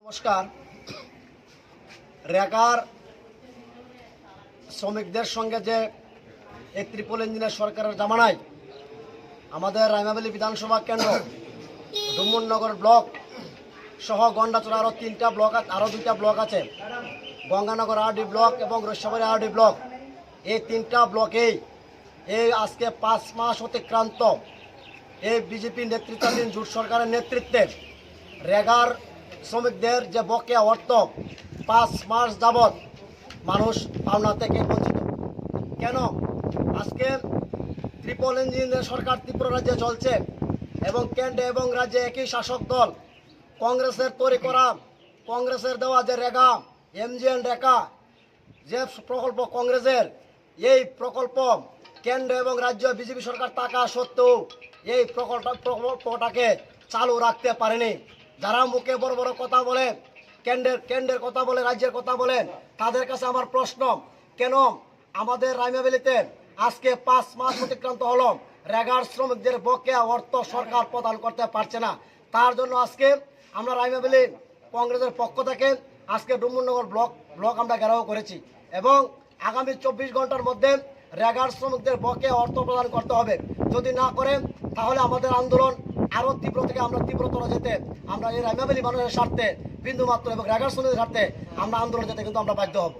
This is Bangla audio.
নমস্কার। রেগার শ্রমিকদের সঙ্গে যে এই ত্রিপল ইঞ্জিনের সরকারের জামানায় আমাদের রাইমাবেলী বিধানসভা কেন্দ্র ডুমুরনগর ব্লক সহ গন্ডাচড়া আরও দুইটা ব্লক আছে, গঙ্গানগর আরডি ব্লক এবং রৈশাবাড়ি আরডি ব্লক। এই তিনটা ব্লকেই আজকে 5 মাস অতিক্রান্ত এই বিজেপি নেতৃত্বাধীন জোট সরকারের নেতৃত্বে রেগার শ্রমিকদের যে বকেয়া অর্থ 5 মাস যাবৎ মানুষ পাওনা থেকে বঞ্চিত। কেন আজকে ত্রিপল ইঞ্জিনের সরকার ত্রিপুরা রাজ্যে চলছে এবং কেন্দ্রে এবং রাজ্যে একই শাসক দল কংগ্রেসের তৈরি করা, কংগ্রেসের দেওয়া যে রেগা এমজিএন রেখা যে প্রকল্প কংগ্রেসের, এই প্রকল্প কেন্দ্র এবং রাজ্য বিজেপি সরকার থাকা সত্ত্বেও এই প্রকল্পটাকে চালু রাখতে পারেনি। যারা মুখে বড় বড় কথা বলে, কেন্দ্রের কথা বলে, রাজ্যের কথা বলেন, তাদের কাছে আমার প্রশ্ন, কেন আমাদের রাইমাবেলীতে আজকে 5 মাস অতিক্রান্ত হলো রেগার শ্রমিকদের বকেয়া অর্থ সরকার প্রদান করতে পারছে না? তার জন্য আজকে আমরা রাইমাবেলী কংগ্রেসের পক্ষ থেকে আজকে ডুমুরনগর ব্লক আমরা ঘেরাও করেছি এবং আগামী 24 ঘন্টার মধ্যে রেগার শ্রমিকদের বকেয়া অর্থ প্রদান করতে হবে। যদি না করে তাহলে আমাদের আন্দোলন আরও তীব্র থেকে আমরা তীব্রতর যেতে, আমরা এই রাইমাবেলী মানুষের স্বার্থে বিন্দুমাত্র এবং রেগার শ্রমিকদের স্বার্থে আমরা আন্দোলন যেতে কিন্তু আমরা বাধ্য হব।